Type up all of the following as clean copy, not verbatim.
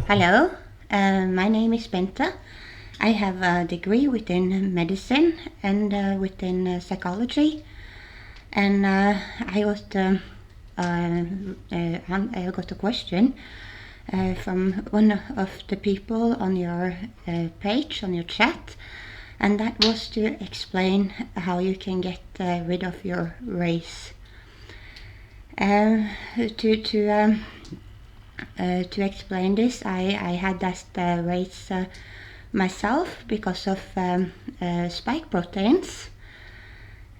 Hello, my name is Bente. I have a degree within medicine and within psychology, and I got a question from one of the people on your page, on your chat, and that was to explain how you can get rid of your race. Uh, to to um, to explain this, I had that race myself because of spike proteins,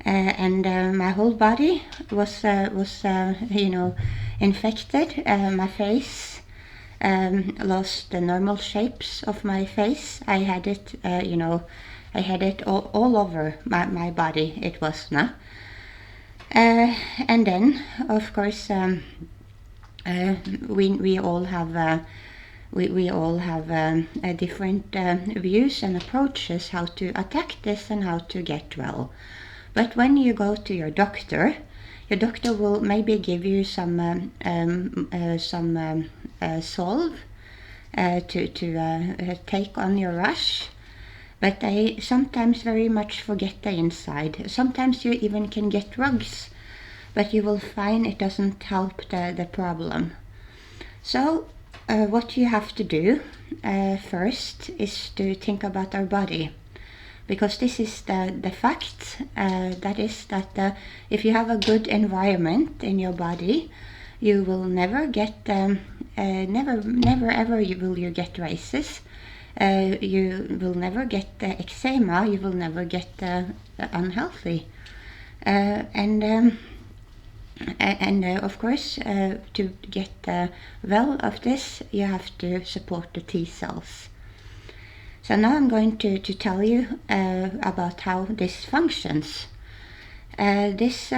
and my whole body was infected. My face lost the normal shapes of my face. I had it, I had it all over my body. It was no. And then, of course, we all have we all have different views and approaches how to attack this and how to get well. But when you go to your doctor will maybe give you some solve to take on your rash. But they sometimes very much forget the inside. Sometimes you even can get drugs, but you will find it doesn't help the problem. So what you have to do first is to think about our body, because this is the fact, that is that if you have a good environment in your body, you will never get never ever will you get races. You will never get eczema. You will never get unhealthy, and of course, to get well of this, you have to support the T cells. So now I'm going to tell you about how this functions. This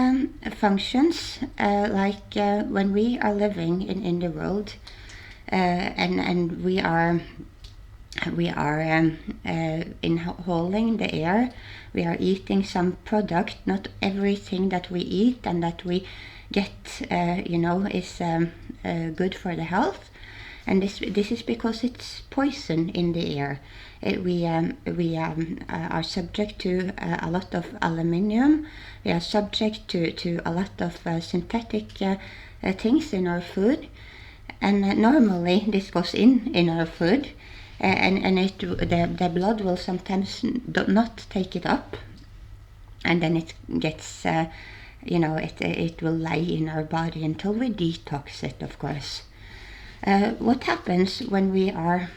functions like when we are living in the world, and we are inhaling the air. We are eating some product. Not everything that we eat and that we get, is good for the health. And this is because it's poison in the air. We are subject to a lot of aluminium. We are subject to a lot of synthetic things in our food. And normally this goes in our food. And the blood will sometimes not take it up, and then it gets, it will lie in our body until we detox it, of course. What happens when we are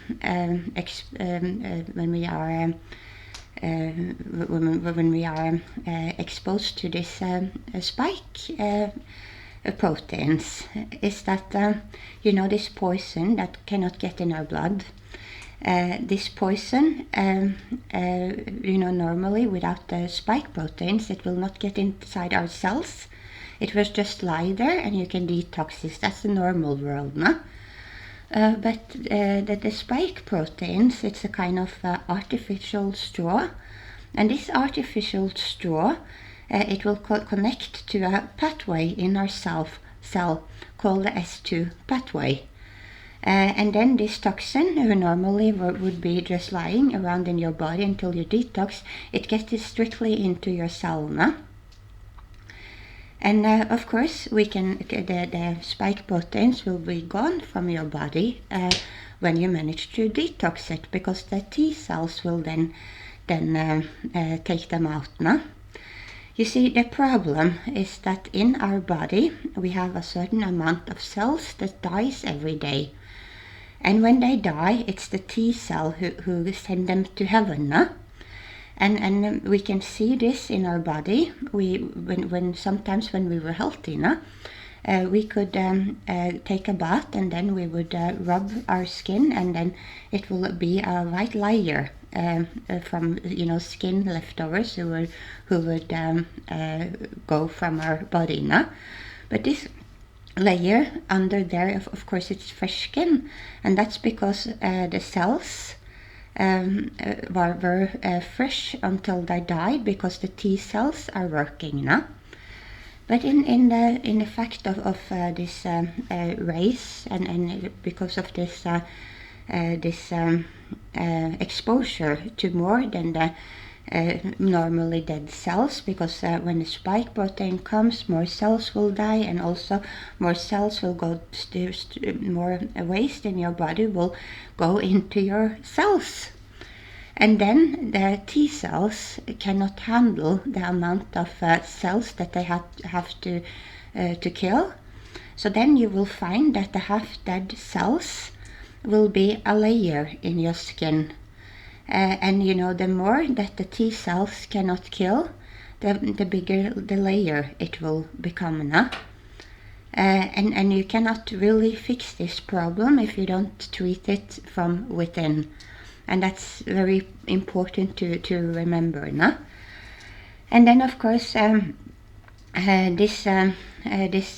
exposed to this spike proteins is that this poison that cannot get in our blood. This poison, normally without the spike proteins, it will not get inside our cells. It will just lie there and you can detox this. That's the normal world, no? But the spike proteins, it's a kind of artificial straw. And this artificial straw, it will connect to a pathway in our cell called the S2 pathway. And then this toxin, who normally would be just lying around in your body until you detox, it gets strictly into your cell, no? And of course, the spike proteins will be gone from your body when you manage to detox it, because the T cells will then take them out, no? You see, the problem is that in our body we have a certain amount of cells that dies every day. And when they die, it's the T cell who send them to heaven, no? And we can see this in our body. Sometimes when we were healthy, no? We could take a bath and then we would rub our skin, and then it will be a white layer from skin leftovers who would go from our body, no? But this layer under there, of course, it's fresh skin, and that's because the cells were fresh until they died, because the T cells are working now. But in the fact of this race, and because of this exposure to more than the normally dead cells, because when the spike protein comes, more cells will die, and also more cells will go more waste in your body will go into your cells. And then the T cells cannot handle the amount of cells that they have to kill. So then you will find that the half-dead cells will be a layer in your skin. And you know, the more that the T cells cannot kill, the bigger the layer it will become now. And you cannot really fix this problem if you don't treat it from within. And that's very important to remember now. And then, of course, this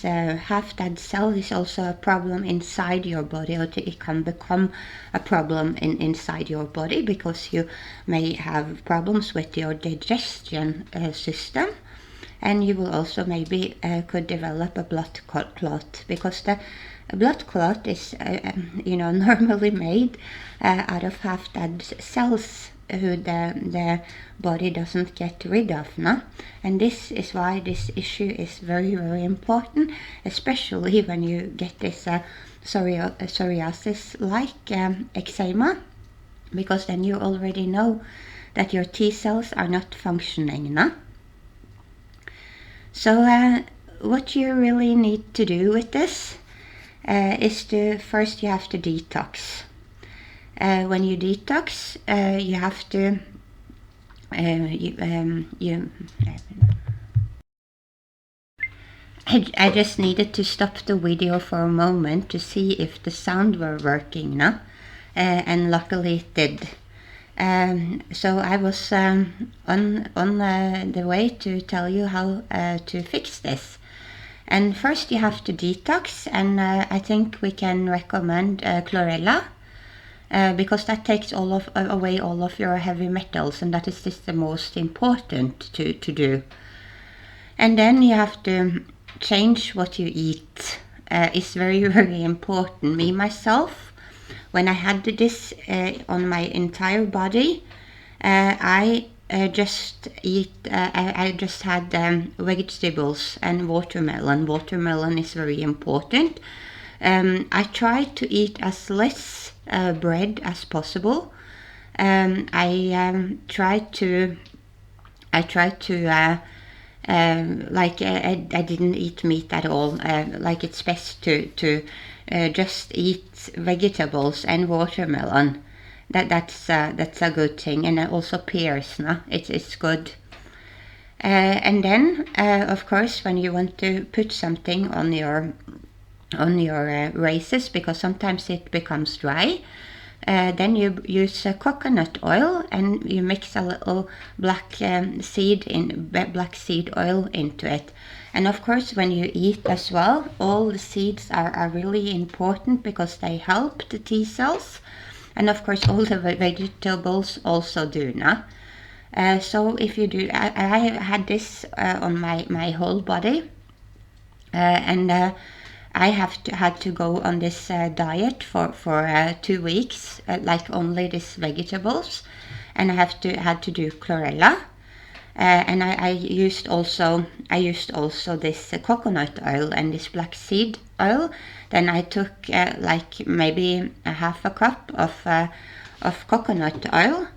half-dead cell is also a problem inside your body, or it can become a problem inside your body, because you may have problems with your digestion system, and you will also maybe could develop a blood clot, because the blood clot is normally made out of half-dead cells who the body doesn't get rid of now. And this is why this issue is very, very important, especially when you get this psoriasis like eczema, because then you already know that your T cells are not functioning now. So what you really need to do with this is first you have to detox. When you detox, you have to I just needed to stop the video for a moment to see if the sound were working now, and luckily it did. So I was on the way to tell you how to fix this. And first you have to detox, and I think we can recommend chlorella, because that takes away all of your heavy metals, and that is just the most important to do. And then you have to change what you eat. It's very, very important. Me, myself, when I had this on my entire body, I just had vegetables and watermelon. Watermelon is very important. I try to eat as less bread as possible. I try to I didn't eat meat at all. Like, it's best to just eat vegetables and watermelon. That's a good thing, and also pears. No, it's good. And then, of course, when you want to put something on your races, because sometimes it becomes dry, then you use coconut oil, and you mix a little black seed oil into it. And of course, when you eat as well, all the seeds are really important, because they help the T cells, and of course all the vegetables also do now. So if you do, I had this on my whole body, and I had to go on this diet for 2 weeks, like only these vegetables, and I had to do chlorella, and I used also this coconut oil and this black seed oil. Then I took like maybe a half a cup of coconut oil,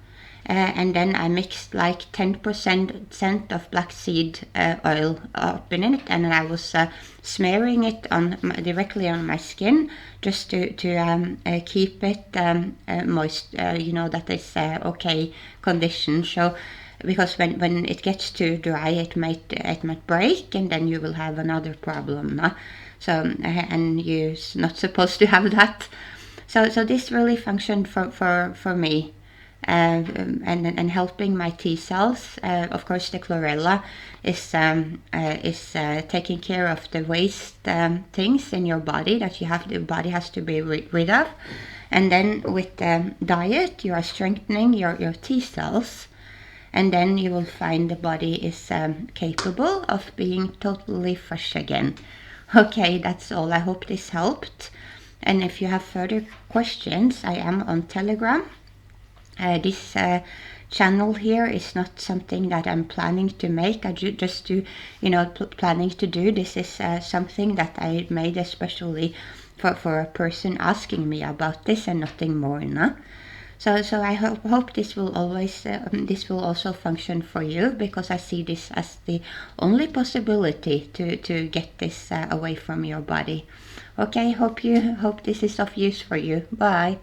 and then I mixed like 10% of black seed oil up in it, and I was smearing it directly on my skin, just to keep it moist, that is okay condition. So, because when it gets too dry, it might break, and then you will have another problem. So, and you're not supposed to have that. So this really functioned for me. And helping my T cells. Of course, the chlorella is taking care of the waste things in your body that the body has to be rid of. And then with the diet, you are strengthening your T cells, and then you will find the body is capable of being totally fresh again. Okay, that's all. I hope this helped. And if you have further questions, I am on Telegram. This channel here is not something that I'm planning to make. Planning to do. This is something that I made especially for a person asking me about this and nothing more, no? So I hope this will also function for you, because I see this as the only possibility to get this away from your body. Okay, hope this is of use for you. Bye.